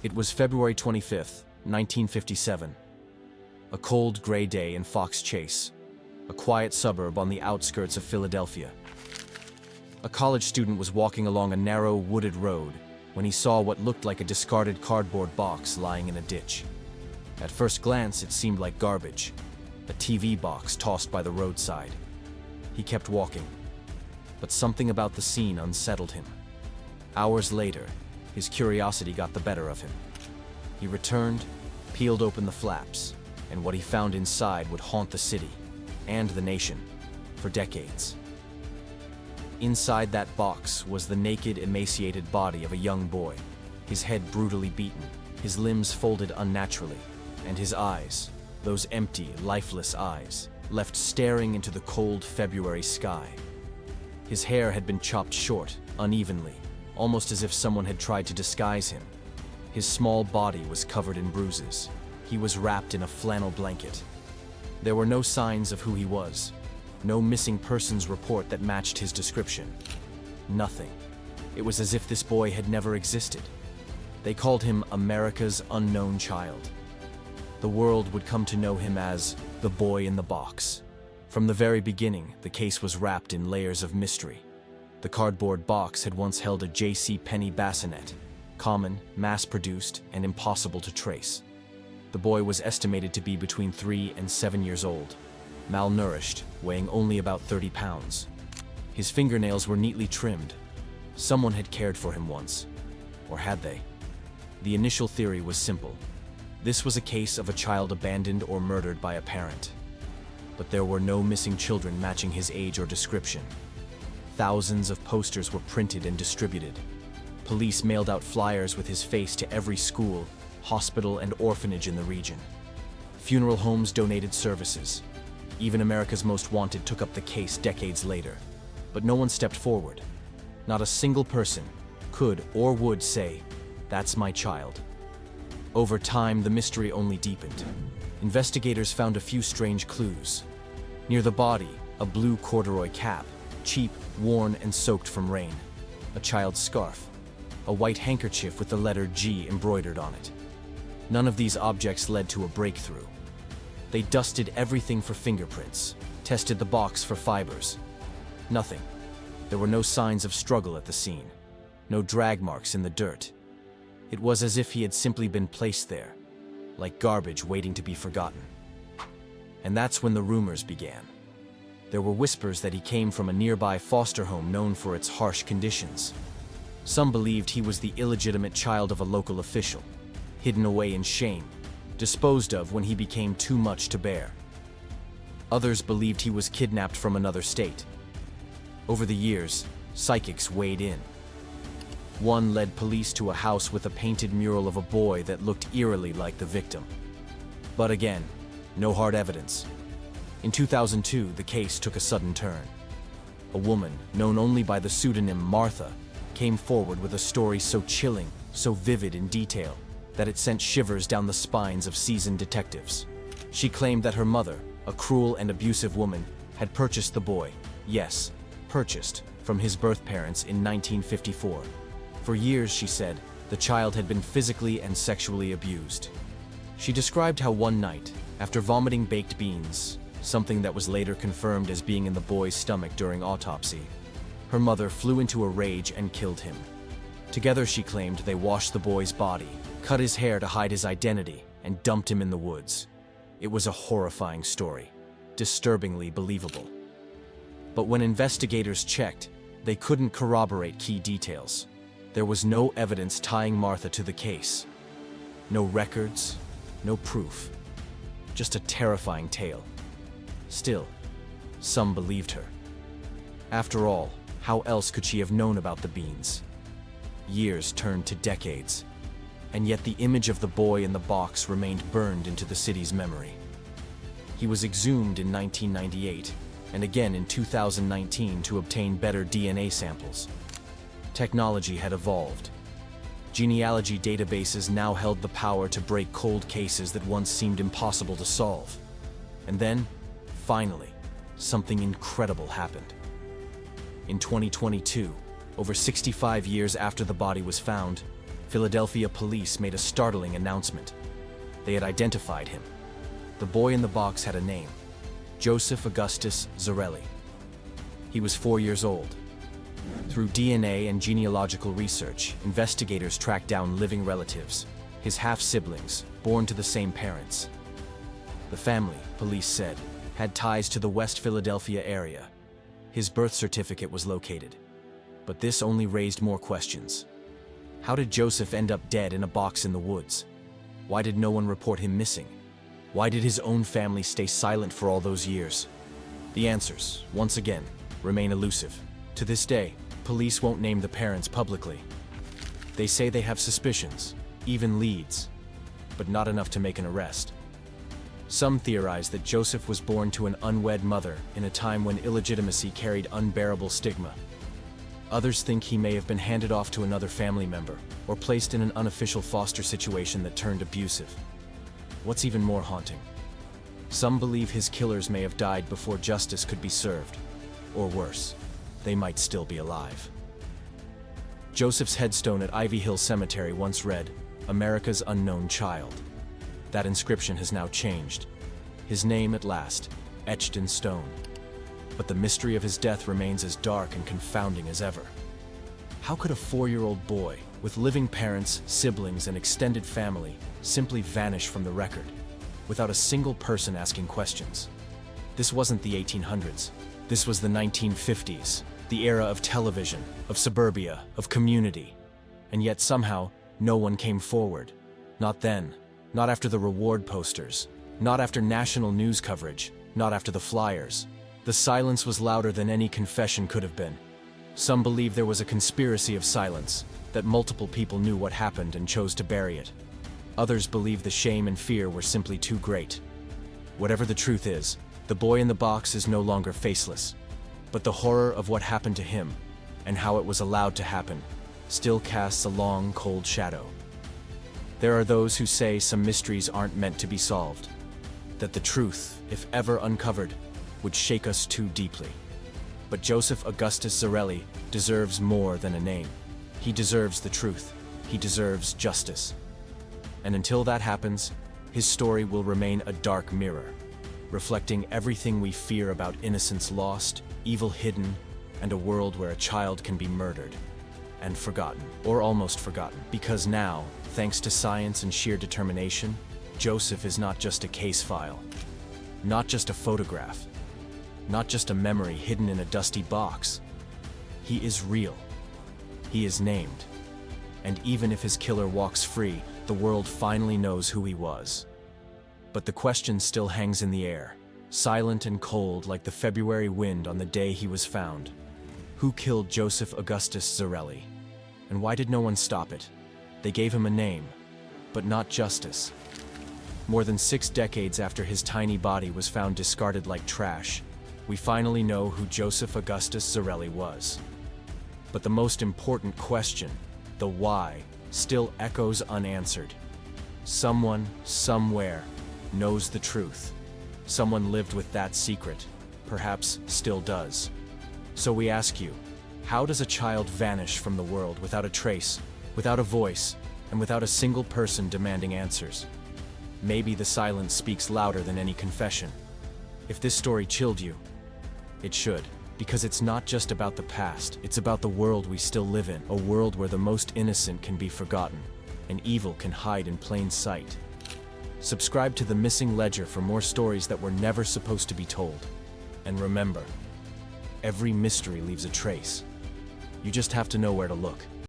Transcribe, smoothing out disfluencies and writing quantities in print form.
It was February 25th, 1957. A cold, gray day in Fox Chase, a quiet suburb on the outskirts of Philadelphia. A college student was walking along a narrow, wooded road when he saw what looked like a discarded cardboard box lying in a ditch. At first glance, it seemed like garbage, a TV box tossed by the roadside. He kept walking, but something about the scene unsettled him. Hours later, his curiosity got the better of him. He returned, peeled open the flaps, and what he found inside would haunt the city and the nation for decades. Inside that box was the naked, emaciated body of a young boy, his head brutally beaten, his limbs folded unnaturally, and his eyes, those empty, lifeless eyes, left staring into the cold February sky. His hair had been chopped short, unevenly, almost as if someone had tried to disguise him. His small body was covered in bruises. He was wrapped in a flannel blanket. There were no signs of who he was, no missing persons report that matched his description. Nothing. It was as if this boy had never existed. They called him America's unknown child. The world would come to know him as the boy in the box. From the very beginning, the case was wrapped in layers of mystery. The cardboard box had once held a J.C. Penney bassinet, common, mass-produced, and impossible to trace. The boy was estimated to be between 3 and 7 years old, malnourished, weighing only about 30 pounds. His fingernails were neatly trimmed. Someone had cared for him once. Or had they? The initial theory was simple. This was a case of a child abandoned or murdered by a parent. But there were no missing children matching his age or description. Thousands of posters were printed and distributed. Police mailed out flyers with his face to every school, hospital, and orphanage in the region. Funeral homes donated services. Even America's Most Wanted took up the case decades later. But no one stepped forward. Not a single person could or would say, "That's my child." Over time, the mystery only deepened. Investigators found a few strange clues. Near the body, a blue corduroy cap, cheap, worn, and soaked from rain. A child's scarf. A white handkerchief with the letter G embroidered on it. None of these objects led to a breakthrough. They dusted everything for fingerprints, tested the box for fibers. Nothing. There were no signs of struggle at the scene. No drag marks in the dirt. It was as if he had simply been placed there, like garbage waiting to be forgotten. And that's when the rumors began. There were whispers that he came from a nearby foster home known for its harsh conditions. Some believed he was the illegitimate child of a local official, hidden away in shame, disposed of when he became too much to bear. Others believed he was kidnapped from another state. Over the years, psychics weighed in. One led police to a house with a painted mural of a boy that looked eerily like the victim. But again, no hard evidence. In 2002, the case took a sudden turn. A woman, known only by the pseudonym Martha, came forward with a story so chilling, so vivid in detail, that it sent shivers down the spines of seasoned detectives. She claimed that her mother, a cruel and abusive woman, had purchased the boy, yes, purchased, from his birth parents in 1954. For years, she said, the child had been physically and sexually abused. She described how one night, after vomiting baked beans, something that was later confirmed as being in the boy's stomach during autopsy, her mother flew into a rage and killed him. Together, she claimed, they washed the boy's body, cut his hair to hide his identity, and dumped him in the woods. It was a horrifying story, disturbingly believable. But when investigators checked, they couldn't corroborate key details. There was no evidence tying Martha to the case. No records, no proof. Just a terrifying tale. Still, some believed her. After all, how else could she have known about the beans? Years turned to decades, and yet the image of the boy in the box remained burned into the city's memory. He was exhumed in 1998, and again in 2019 to obtain better DNA samples. Technology had evolved. Genealogy databases now held the power to break cold cases that once seemed impossible to solve. And then, finally, something incredible happened. In 2022, over 65 years after the body was found, Philadelphia police made a startling announcement. They had identified him. The boy in the box had a name: Joseph Augustus Zarelli. He was 4 years old. Through DNA and genealogical research, investigators tracked down living relatives, his half-siblings, born to the same parents. The family, police said, had ties to the West Philadelphia area. His birth certificate was located. But this only raised more questions. How did Joseph end up dead in a box in the woods? Why did no one report him missing? Why did his own family stay silent for all those years? The answers, once again, remain elusive. To this day, police won't name the parents publicly. They say they have suspicions, even leads, but not enough to make an arrest. Some theorize that Joseph was born to an unwed mother in a time when illegitimacy carried unbearable stigma. Others think he may have been handed off to another family member or placed in an unofficial foster situation that turned abusive. What's even more haunting? Some believe his killers may have died before justice could be served. Or worse, they might still be alive. Joseph's headstone at Ivy Hill Cemetery once read, "America's Unknown Child." That inscription has now changed. His name, at last, etched in stone. But the mystery of his death remains as dark and confounding as ever. How could a 4-year-old boy, with living parents, siblings, and extended family, simply vanish from the record, without a single person asking questions? This wasn't the 1800s. This was the 1950s, the era of television, of suburbia, of community. And yet somehow, no one came forward. Not then, not after the reward posters, not after national news coverage, not after the flyers. The silence was louder than any confession could have been. Some believe there was a conspiracy of silence, that multiple people knew what happened and chose to bury it. Others believe the shame and fear were simply too great. Whatever the truth is, the boy in the box is no longer faceless. But the horror of what happened to him, and how it was allowed to happen, still casts a long, cold shadow. There are those who say some mysteries aren't meant to be solved, that the truth, if ever uncovered, would shake us too deeply. But Joseph Augustus Zarelli deserves more than a name. He deserves the truth. He deserves justice. And until that happens, his story will remain a dark mirror, reflecting everything we fear about innocence lost, evil hidden, and a world where a child can be murdered and forgotten, or almost forgotten. Because now, thanks to science and sheer determination, Joseph is not just a case file, not just a photograph, not just a memory hidden in a dusty box. He is real. He is named. And even if his killer walks free, the world finally knows who he was. But the question still hangs in the air, silent and cold like the February wind on the day he was found. Who killed Joseph Augustus Zarelli? And why did no one stop it? They gave him a name, but not justice. More than 6 decades after his tiny body was found discarded like trash, we finally know who Joseph Augustus Zarelli was. But the most important question, the why, still echoes unanswered. Someone, somewhere, knows the truth. Someone lived with that secret, perhaps still does. So we ask you, how does a child vanish from the world without a trace, without a voice, and without a single person demanding answers? Maybe the silence speaks louder than any confession. If this story chilled you, it should, because it's not just about the past, it's about the world we still live in, a world where the most innocent can be forgotten, and evil can hide in plain sight. Subscribe to The Missing Ledger for more stories that were never supposed to be told. And remember, every mystery leaves a trace. You just have to know where to look.